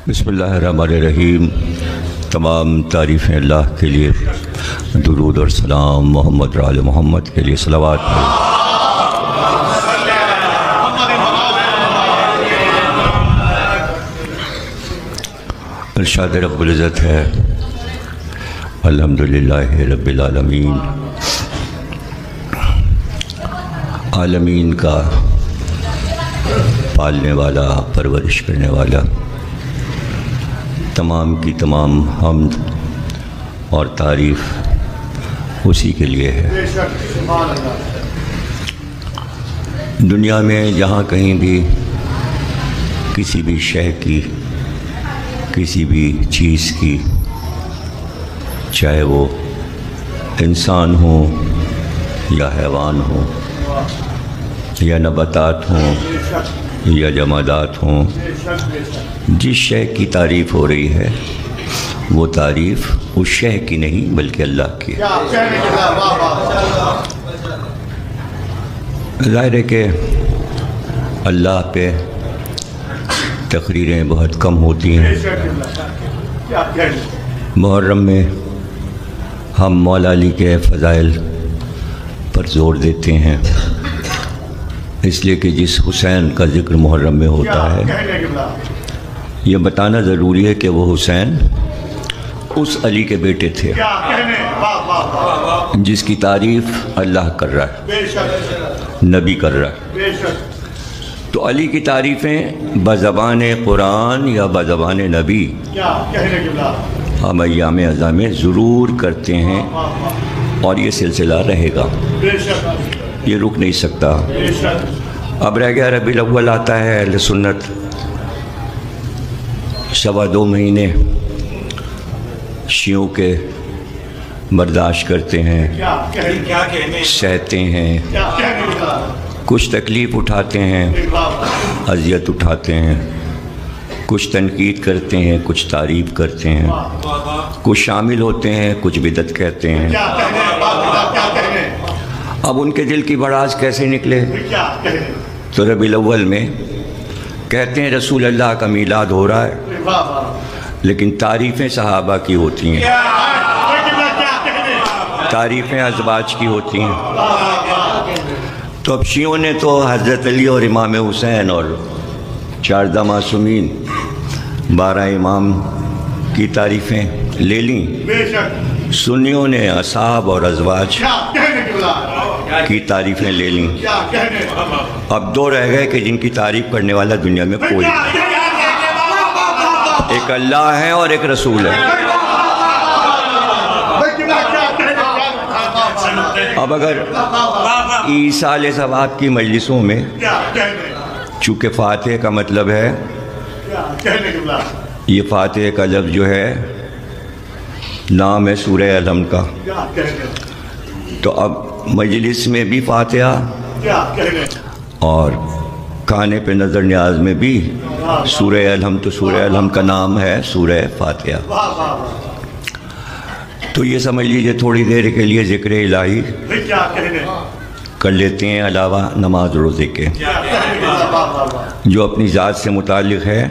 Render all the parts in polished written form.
بسم اللہ الرحمن الرحیم۔ تمام تعریفیں اللہ کے لیے، درود اور سلام محمد و آل محمد کے لیے صلوات پڑھیں۔ ارشاد رب العزت ہے، الحمدللہ رب العالمین، عالمین کا پالنے والا، پرورش کرنے والا، تمام کی تمام حمد اور تعریف اسی کے لیے ہے۔ دنیا میں جہاں کہیں بھی کسی بھی شے کی، کسی بھی چیز کی، چاہے وہ انسان ہو یا حیوان ہو یا نباتات ہوں یا جمادات ہوں، جس شے کی تعریف ہو رہی ہے وہ تعریف اس شے کی نہیں بلکہ اللہ کی ہے۔ ظاہر ہے کہ اللہ پہ تقریریں بہت کم ہوتی ہیں۔ محرم میں ہم مولا علی کے فضائل پر زور دیتے ہیں، اس لیے کہ جس حسین کا ذکر محرم میں ہوتا ہے، یہ بتانا ضروری ہے کہ وہ حسین اس علی کے بیٹے تھے جس کی تعریف اللہ کر رہا ہے، نبی کر رہا ہے۔ تو علی کی تعریفیں بزبان قرآن یا بزبان نبی ہم ایام اعزاں میں ضرور کرتے ہیں، اور یہ سلسلہ رہے گا، یہ رک نہیں سکتا۔ اب رہ گیا ربیع الاول آتا ہے، اہل سنت 2.25 مہینے شیعوں کے برداشت کرتے ہیں، سہتے ہیں، کچھ تکلیف اٹھاتے ہیں، اذیت اٹھاتے ہیں، کچھ تنقید کرتے ہیں، کچھ تعریف کرتے ہیں، کچھ شامل ہوتے ہیں، کچھ بدعت کہتے ہیں۔ اب ان کے دل کی بڑاس کیسے نکلے؟ تو ربیع الاول میں کہتے ہیں رسول اللہ کا میلاد ہو رہا ہے، لیکن تعریفیں صحابہ کی ہوتی ہیں، تعریفیں ازواج کی ہوتی ہیں۔ تو اب شیعوں نے تو حضرت علی اور امام حسین اور 14 معصومین، 12 امام کی تعریفیں لے لیں، سنیوں نے اصحاب اور ازواج کی تعریفیں لے لیں۔ اب 2 رہ گئے کہ جن کی تعریف کرنے والا دنیا میں کوئی نہیں، ایک اللہ ہے اور ایک رسول ہے۔ اب اگر ایصال ثواب کی مجلسوں میں، چونکہ فاتح کا مطلب ہے، یہ فاتح کا لفظ جو ہے نام ہے سورہ الحم کا، تو اب مجلس میں بھی فاتحہ اور کھانے پہ نظر نیاز میں بھی سورہ الحم، تو سورہ الحم کا نام ہے سورہ فاتحہ۔ تو یہ سمجھ لیجئے تھوڑی دیر کے لیے ذکر الہی کر لیتے ہیں، علاوہ نماز روزے کے، جو اپنی ذات سے متعلق ہے،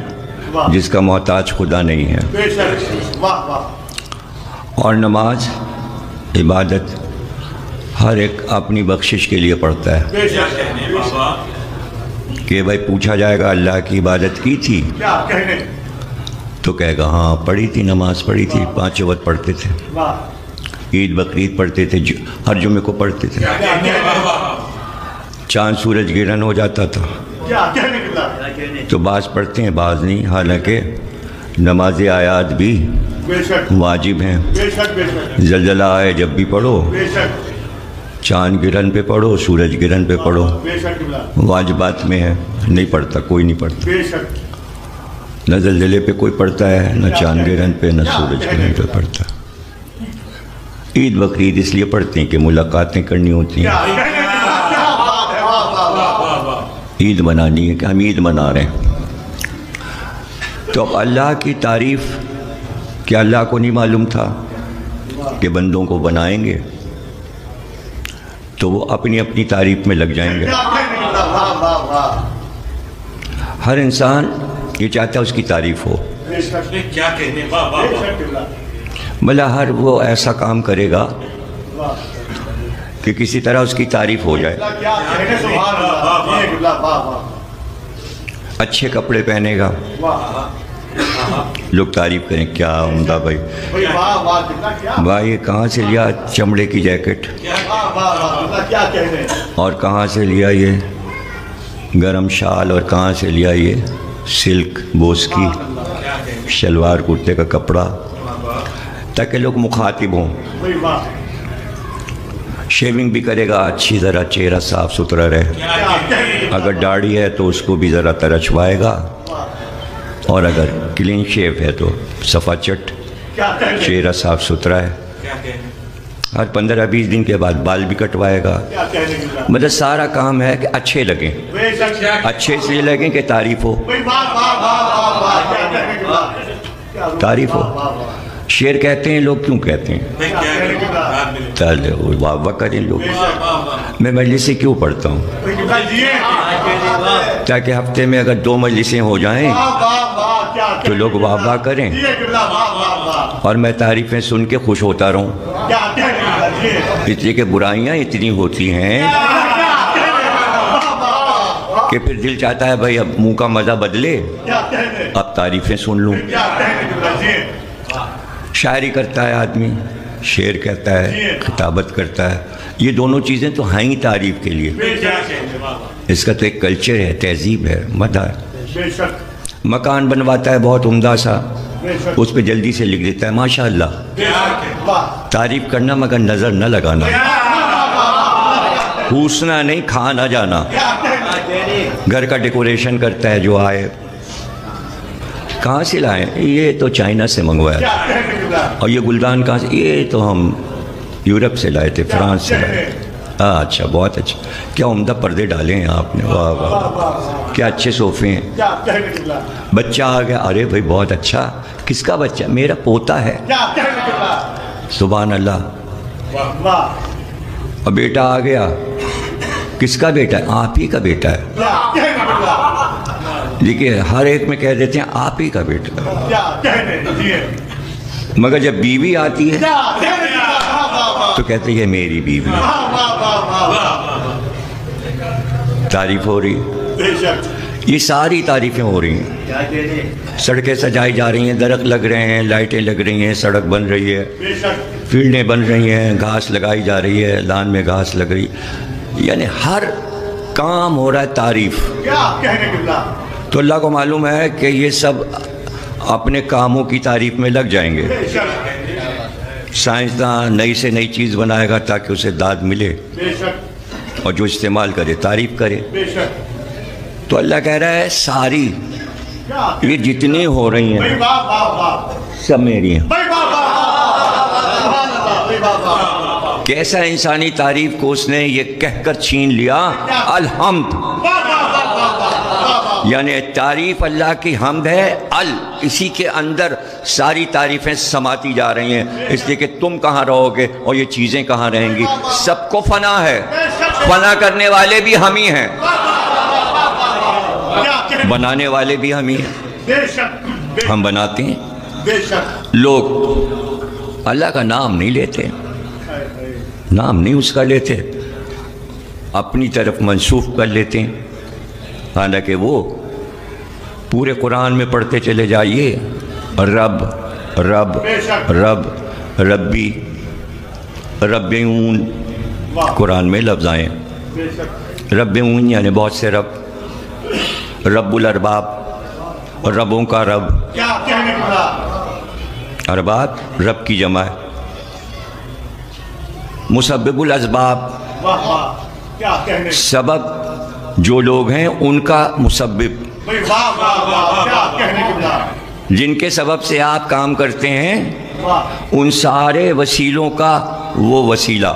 جس کا محتاج خدا نہیں ہے۔ اور نماز عبادت ہر ایک اپنی بخشش کے لیے پڑھتا ہے، کہ بھائی پوچھا جائے گا اللہ کی عبادت کی تھی تو کہے گا ہاں پڑھی تھی، نماز پڑھی تھی، 5 وقت پڑھتے تھے، عید بقرعید پڑھتے تھے، ہر جمعے کو پڑھتے تھے، چاند سورج گرہن ہو جاتا تھا تو بعض پڑھتے ہیں بعض نہیں، حالانکہ نماز آیات بھی واجب ہیں۔ زلزلہ آئے جب بھی پڑھو، چاند گرہن پہ پڑھو، سورج گرہن پہ پڑھو، واجبات میں ہے، نہیں پڑھتا کوئی نہیں پڑھتا، نہ زلزلے پہ کوئی پڑھتا ہے، نہ چاند گرہن پہ، نہ سورج گرہن پہ پڑھتا۔ عید بقرعید اس لیے پڑھتے ہیں کہ ملاقاتیں کرنی ہوتی ہیں، عید منانی ہے کہ ہم عید منا رہے ہیں۔ تو اب اللہ کی تعریف، کیا اللہ کو نہیں معلوم تھا کہ بندوں کو بنائیں گے تو وہ اپنی اپنی تعریف میں لگ جائیں گے؟ ہر انسان یہ چاہتا ہے اس کی تعریف ہو، کیا کہنے. بلا ہر وہ ایسا کام کرے گا کہ کسی طرح اس کی تعریف ہو جائے. اچھے کپڑے پہنے گا, لوگ تعریف کریں کیا عمدہ بھائی, بھائی یہ کہاں سے لیا چمڑے کی جیکٹ, اور کہاں سے لیا یہ گرم شال, اور کہاں سے لیا یہ سلک بوس کی شلوار کرتے کا کپڑا, تاکہ لوگ مخاطب ہوں. شیونگ بھی کرے گا اچھی طرح, چہرہ صاف ستھرا رہے. اگر داڑھی ہے تو اس کو بھی ذرا ترچوائے گا, اور اگر کلین شیو ہے تو صفا چٹ, چہرہ صاف ستھرا ہے. ہر 15-20 دن کے بعد بال بھی کٹوائے گا. مطلب سارا کام ہے کہ اچھے لگیں, اچھے سے لگیں کہ تعریف ہو, تعریف ہو. شعر کہتے ہیں لوگ, کیوں کہتے ہیں؟ واہ واہ کریں لوگ. میں مجلسیں کیوں پڑھتا ہوں؟ تاکہ ہفتے میں اگر 2 مجلسیں ہو جائیں تو لوگ واہ واہ کریں, اور میں تعریفیں سن کے خوش ہوتا رہوں. اس لیے کہ برائیاں اتنی ہوتی ہیں کہ پھر دل چاہتا ہے بھائی اب منہ کا مزہ بدلے, اب تعریفیں سن لوں. شاعری کرتا ہے آدمی, شعر کہتا ہے, خطابت کرتا ہے, یہ دونوں چیزیں تو ہیں ہی تعریف کے لیے. اس کا تو ایک کلچر ہے, تہذیب ہے, مدح ہے. مکان بنواتا ہے بہت عمدہ سا, اس پہ جلدی سے لکھ دیتا ہے ماشاءاللہ. تعریف کرنا مگر نظر نہ لگانا, پوچھنا نہیں, کھا نہ جانا. گھر کا ڈیکوریشن کرتا ہے, جو آئے کہاں سے لائیں, یہ تو چائنا سے منگوایا تھا, اور یہ گلدان کہاں سے, یہ تو ہم یورپ سے لائے تھے, فرانس سے لائے تھے. اچھا, بہت اچھا, کیا عمدہ پردے ڈالے ہیں آپ نے, واہ واہ, کیا اچھے صوفے ہیں. بچہ آ گیا, ارے بھائی بہت اچھا, کس کا بچہ؟ میرا پوتا ہے. سبحان اللہ. اور بیٹا آ گیا, کس کا بیٹا ہے؟ آپ ہی کا بیٹا ہے. دیکھیے ہر ایک میں کہہ دیتے ہیں آپ ہی کا بیٹا, مگر جب بیوی آتی ہے تو کہتے ہیں یہ میری بیوی. تعریف ہو رہی, یہ ساری تعریفیں ہو رہی ہیں. سڑکیں سجائی جا رہی ہیں, درخت لگ رہے ہیں, لائٹیں لگ رہی ہیں, سڑک بن رہی ہے, فیلڈیں بن رہی ہیں, گھاس لگائی جا رہی ہے, لان میں گھاس لگ رہی, یعنی ہر کام ہو رہا ہے تعریف. تو اللہ کو معلوم ہے کہ یہ سب اپنے کاموں کی تعریف میں لگ جائیں گے. سائنسداں نئی سے نئی چیز بنائے گا تاکہ اسے داد ملے, اور جو استعمال کرے تعریف کرے. تو اللہ کہہ رہا ہے ساری یہ جتنی ہو رہی ہیں سب میری ہیں. کیسا انسانی تعریف کو اس نے یہ کہہ کر چھین لیا, الحمد, یعنی تعریف اللہ کی حمد ہے, اسی کے اندر ساری تعریفیں سماتی جا رہی ہیں. اس لیے کہ تم کہاں رہو گے اور یہ چیزیں کہاں رہیں گی, سب کو فنا ہے, فنا کرنے والے بھی ہم ہی ہیں, بنانے والے بھی ہم ہی ہیں. ہم بناتے ہیں, لوگ اللہ کا نام نہیں لیتے, نام نہیں اس کا لیتے, اپنی طرف منسوخ کر لیتے ہیں. حالانکہ وہ پورے قرآن میں پڑھتے چلے جائیے, رب رب رب ربی ربیون, قرآن میں لفظ آئے. ربیون یعنی بہت سے رب, رب الارباب, ربوں کا رب. ارباب رب کی جمع ہے. مسبب الاسباب, سبب جو لوگ ہیں ان کا مسبب, جن کے سبب سے آپ کام کرتے ہیں ان سارے وسیلوں کا وہ وسیلہ.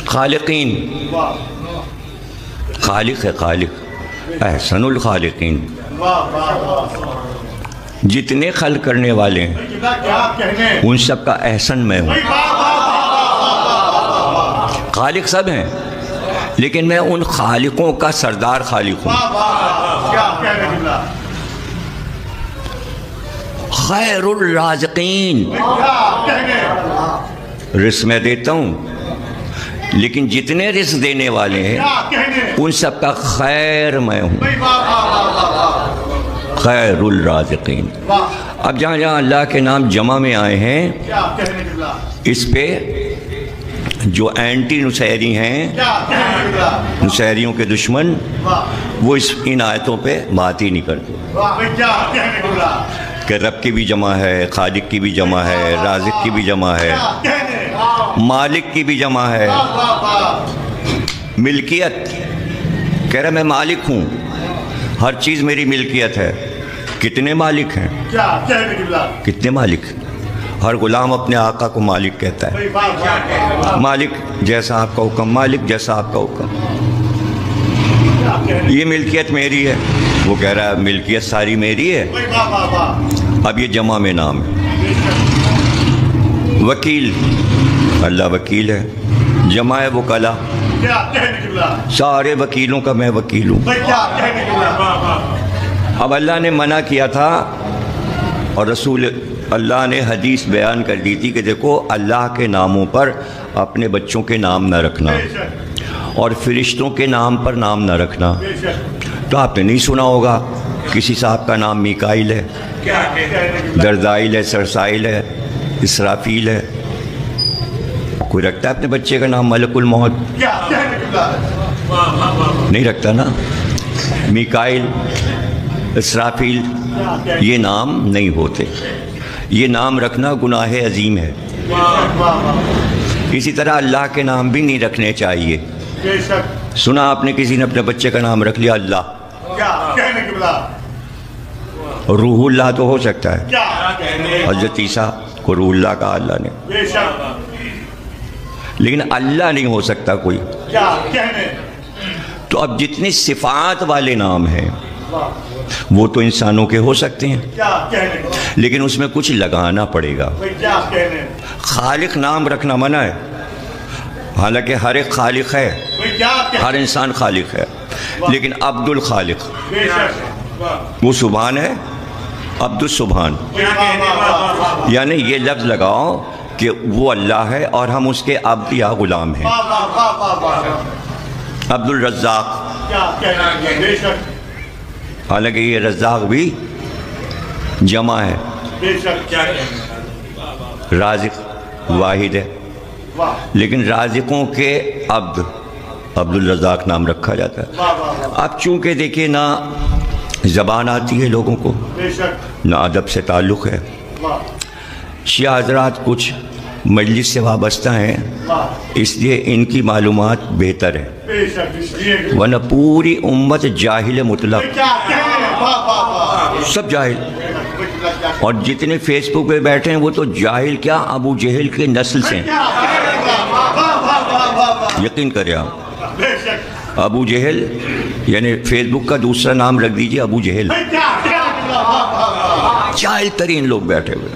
خالقین, خالق ہے, خالق, احسن الخالقین. جتنے خلق کرنے والے ہیں ان سب کا احسن میں ہوں. خالق سب ہیں، لیکن میں ان خالقوں کا سردار خالق ہوں۔ خیر الرازقین، رزق میں دیتا ہوں، لیکن جتنے رزق دینے والے ہیں ان سب کا خیر میں ہوں، خیر الرازقین۔ اب جہاں جہاں اللہ کے نام جمع میں آئے ہیں، اس پہ جو اینٹی نصیری ہیں، نصیریوں کے دشمن، وہ ان آیتوں پہ بات ہی نہیں کرتے کہ رب کی بھی جمع ہے، خالق کی بھی جمع ہے، رازق کی بھی جمع ہے، مالک کی بھی جمع ہے، ملکیت، کہہ رہا میں مالک ہوں، ہر چیز میری ملکیت ہے۔ کتنے مالک ہیں؟ کتنے مالک؟ ہر غلام اپنے آقا کو مالک کہتا ہے، مالک جیسا آپ کا حکم، مالک جیسا آپ کا حکم، یہ ملکیت میری ہے۔ وہ کہہ رہا ہے ملکیت ساری میری ہے۔ اب یہ جمع میں نام ہے۔ وکیل، اللہ وکیل ہے، جمع ہے وکلا، سارے وکیلوں کا میں وکیل ہوں۔ اب اللہ نے منع کیا تھا اور رسول اللہ نے حدیث بیان کر دی تھی کہ دیکھو اللہ کے ناموں پر اپنے بچوں کے نام نہ رکھنا اور فرشتوں کے نام پر نام نہ رکھنا۔ تو آپ نے نہیں سنا ہوگا کسی صاحب کا نام میکائیل ہے، دردائل ہے، سرسائل ہے، اسرافیل ہے۔ کوئی رکھتا ہے اپنے بچے کا نام ملک الموت؟ نہیں رکھتا نا۔ میکائیل، اسرافیل، یہ نام نہیں ہوتے، یہ نام رکھنا گناہ عظیم ہے۔ اسی طرح اللہ کے نام بھی نہیں رکھنے چاہیے۔ سنا آپ نے کسی نے اپنے بچے کا نام رکھ لیا اللہ؟ روح اللہ تو ہو سکتا ہے، حضرت عیسیٰ کو روح اللہ کہا اللہ نے، لیکن اللہ نہیں ہو سکتا کوئی۔ تو اب جتنے صفات والے نام ہیں وہ تو انسانوں کے ہو سکتے ہیں، لیکن اس میں کچھ لگانا پڑے گا۔ خالق نام رکھنا منع ہے، حالانکہ ہر ایک خالق ہے، ہر انسان خالق ہے، لیکن عبد الخالق، وہ سبحان ہے، عبد السبحان، یعنی یہ لفظ لگاؤ کہ وہ اللہ ہے اور ہم اس کے عبد یا غلام ہیں۔ عبد الرزاق، حالانکہ یہ رزاق بھی جمع ہے، رازق واحد ہے، لیکن رازقوں کے عبد الرزاق نام رکھا جاتا ہے۔ اب چونکہ دیکھیں نہ زبان آتی ہے لوگوں کو، نہ ادب سے تعلق ہے، شیعہ حضرات کچھ مجلس سے وابستہ ہیں، اس لیے ان کی معلومات بہتر ہے، ورنہ پوری امت جاہل مطلق، سب جاہل، اور جتنے فیس بک پہ بیٹھے ہیں وہ تو جاہل کیا، ابو جہل کے نسل سے ہیں۔ یقین کریں آپ، ابو جہل یعنی فیس بک کا دوسرا نام رکھ دیجئے ابو جہل، جاہل ترین لوگ بیٹھے ہوئے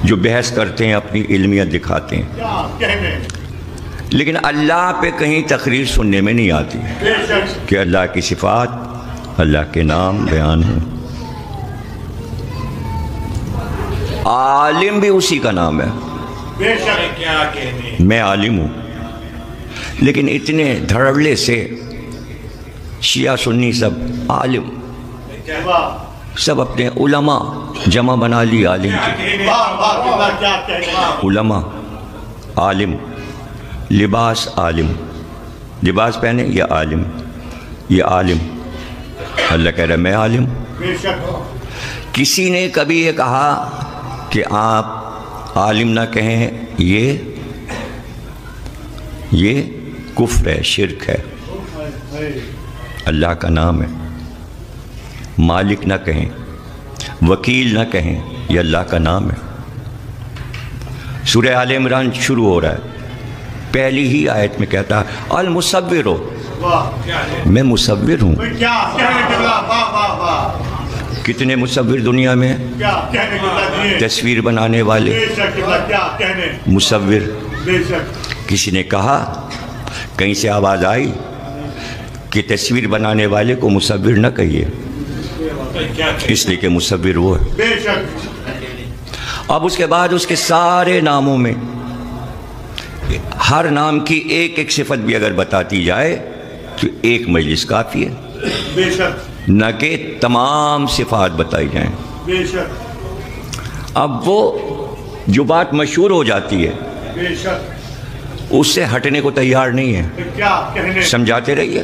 جو بحث کرتے ہیں، اپنی علمیت دکھاتے ہیں، لیکن اللہ پہ کہیں تقریر سننے میں نہیں آتی کہ اللہ کی صفات، اللہ کے نام بیان ہوں۔ عالم بھی اسی کا نام ہے، میں عالم ہوں، لیکن اتنے دھڑلے سے شیعہ سنی سب عالم، سب اپنے علماء جمع بنا لی عالم کی، علماء عالم، لباس عالم، لباس پہنے یہ عالم، یہ عالم، اللہ کہہ رہا ہے میں عالم۔ کسی نے کبھی یہ کہا کہ آپ عالم نہ کہیں، یہ کفر ہے، شرک ہے، اللہ کا نام ہے۔ مالک نہ کہیں، وکیل نہ کہیں، یہ اللہ کا نام ہے۔ سورہ آل عمران شروع ہو رہا ہے، پہلی ہی آیت میں کہتا ہے المصور ہو، میں مصور ہوں۔ کتنے مصور دنیا میں، تصویر بنانے والے مصور، کسی نے کہا، کہیں سے آواز آئی کہ تصویر بنانے والے کو مصور نہ کہیے، اس لیے کہ مصور وہ ہے۔ اب اس کے بعد اس کے سارے ناموں میں ہر نام کی ایک ایک صفت بھی اگر بتاتی جائے تو ایک مجلس کافی ہے، نہ کہ تمام صفات بتائی جائیں۔ اب وہ جو بات مشہور ہو جاتی ہے اس سے ہٹنے کو تیار نہیں ہے، سمجھاتے رہیے،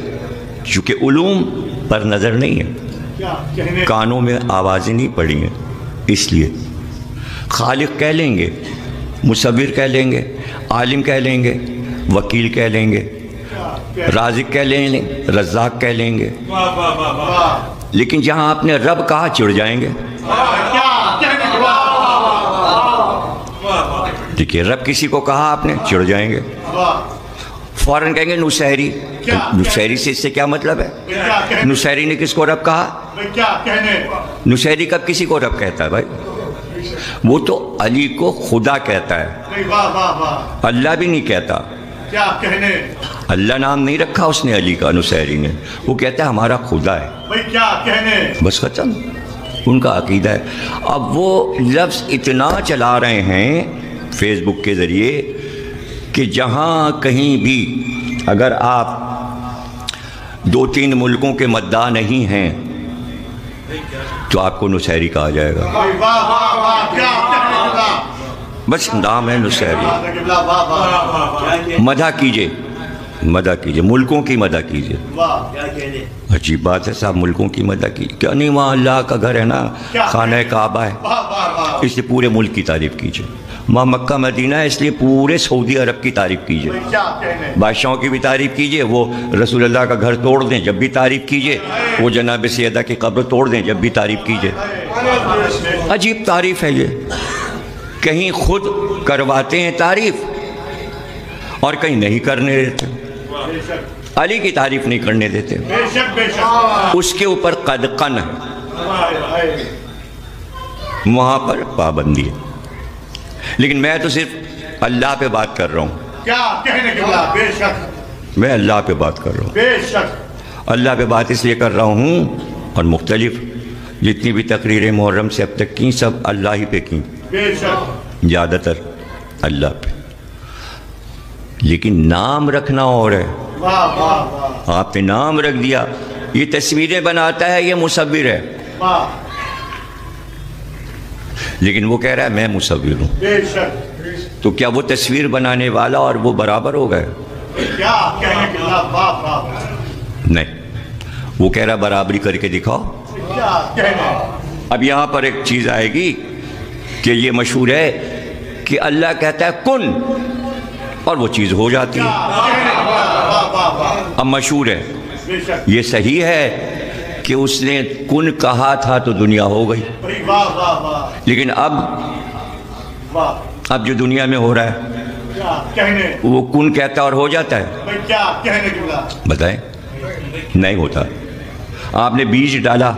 چونکہ علوم پر نظر نہیں ہے، کانوں میں آوازیں نہیں پڑی ہیں، اس لیے خالق کہہ لیں گے، مصور کہہ لیں گے، عالم کہہ لیں گے، وکیل کہہ لیں گے، رازق کہہ لیں گے، رزاق کہہ لیں گے، لیکن جہاں آپ نے رب کہا چڑ جائیں گے۔ دیکھیے رب کسی کو کہا آپ نے چڑ جائیں گے، فوراً کہیں گے نصیری۔ نصیری سے اس سے کیا مطلب ہے؟ نصیری نے کس کو رب کہا؟ نصیری کب کسی کو رب کہتا ہے بھائی؟ وہ تو علی کو خدا کہتا ہے، اللہ بھی نہیں کہتا۔ اللہ نام نہیں رکھا اس نے علی کا، نصیری نے، وہ کہتا ہے ہمارا خدا ہے، بس ختم، ان کا عقیدہ ہے۔ اب وہ لفظ اتنا چلا رہے ہیں فیس بک کے ذریعے کہ جہاں کہیں بھی اگر آپ 2-3 ملکوں کے مدعا نہیں ہیں تو آپ کو نصیری کہا جائے گا، بس نام ہے نصیری۔ مدح کیجئے، مدح کیجئے، ملکوں کی مدح کیجئے۔ عجیب بات ہے صاحب، ملکوں کی مدح کیجئے، کیا نہیں وہاں اللہ کا گھر ہے نا، خانہ کعبہ ہے، اس لیے پورے ملک کی تعریف کیجئے۔ وہاں مکہ مدینہ ہے اس لیے پورے سعودی عرب کی تعریف کیجئے، بادشاہوں کی بھی تعریف کیجئے، وہ رسول اللہ کا گھر توڑ دیں جب بھی تعریف کیجئے، وہ جناب سیدہ کی قبر توڑ دیں جب بھی تعریف کیجئے۔ عجیب تعریف ہے یہ، کہیں خود کرواتے ہیں تعریف اور کہیں نہیں کرنے دیتے، علی کی تعریف نہیں کرنے دیتے، اس کے اوپر قدقن ہے، وہاں پر پابندی ہے۔ لیکن میں تو صرف اللہ پہ بات کر رہا ہوں، کیا کہنے کے بعد بے شک میں اللہ پہ بات کر رہا ہوں، بے شک اللہ پہ بات اس لیے کر رہا ہوں، اور مختلف جتنی بھی تقریریں محرم سے اب تک کی سب اللہ ہی پہ کی، بے شک زیادہ تر اللہ پہ، لیکن نام رکھنا اور ہے۔ واہ واہ واہ آپ نے نام رکھ دیا، یہ تصویریں بناتا ہے، یہ مصور ہے، واہ، لیکن وہ کہہ رہا ہے میں مصور ہوں، بے شک تو کیا وہ تصویر بنانے والا اور وہ برابر ہو گئے؟ کیا کہنے کے بعد واہ واہ، نہیں، وہ کہہ رہا برابری کر کے دکھاؤ۔ کیا کہنے، اب یہاں پر ایک چیز آئے گی کہ یہ مشہور ہے کہ اللہ کہتا ہے کن اور وہ چیز ہو جاتی ہے، واہ واہ واہ، اب مشہور ہے، بے شک یہ صحیح ہے کہ اس نے کن کہا تھا تو دنیا ہو گئی، بھائی واہ واہ واہ لیکن واہ، اب جو دنیا میں ہو رہا ہے کیا کہنے، وہ کن کہتا ہے اور ہو جاتا ہے، بھائی کیا کہنے کے بعد، بتائیں، نہیں ہوتا۔ آپ نے بیج ڈالا،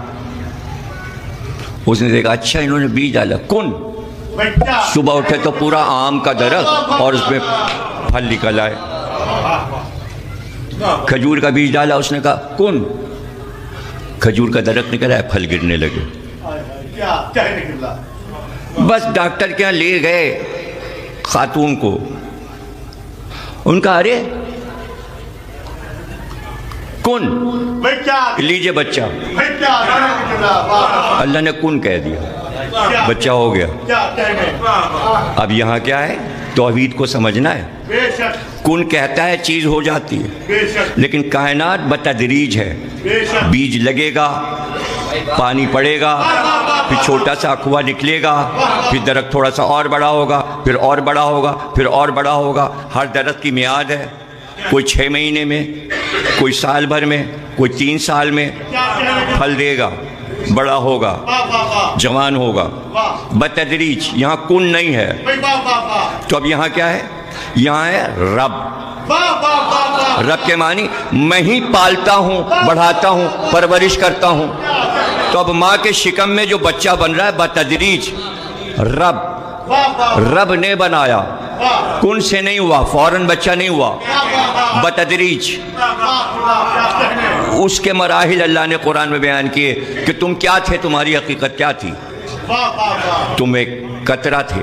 اس نے دیکھا اچھا انہوں نے بیج ڈالا، کن، بھائی کیا، صبح اٹھے تو پورا آم کا درخت اور اس میں پھل نکل آئے، کھجور کا بیج ڈالا، اس نے کہا کن، کھجور کا درخت نکل آئے، پھل گرنے لگے۔ کیا کہنے کے بعد، بس ڈاکٹر کے یہاں لے گئے خاتون کو، ان کا ارے کن، بھائی کیا، لیجئے بچہ، بھائی کیا کہنے کے بعد، واہ، اللہ نے کن کہہ دیا، بچہ ہو گیا۔ کیا کہنے، اب یہاں کیا ہے، توحید کو سمجھنا ہے، بے شک کن کہتا ہے چیز ہو جاتی ہے، بے شک لیکن کائنات بتدریج ہے، بے شک، بیج لگے گا، پانی پڑے گا، پھر چھوٹا سا کنواں نکلے گا، پھر درخت تھوڑا سا اور بڑا ہوگا، پھر اور بڑا ہوگا، پھر اور بڑا ہوگا۔ ہر درخت کی میعاد ہے، کوئی 6 مہینے میں، کوئی سال بھر میں، کوئی 3 سال میں پھل دے گا، بڑا ہوگا، جوان ہوگا، بتدریج، یہاں کن نہیں ہے۔ بھائی واہ واہ واہ، تو اب یہاں کیا ہے، یہاں ہے رب، واہ واہ واہ واہ، رب کے معنی میں ہی پالتا ہوں، بڑھاتا ہوں، پرورش کرتا ہوں۔ تو اب ماں کے شکم میں جو بچہ بن رہا ہے بتدریج رب، واہ واہ، رب نے بنایا، کن سے نہیں ہوا، فوراً بچہ نہیں ہوا، بتدریج اس کے مراحل اللہ نے قرآن میں بیان کیے کہ تم کیا تھے، تمہاری حقیقت کیا تھی. تم ایک قطرہ تھے.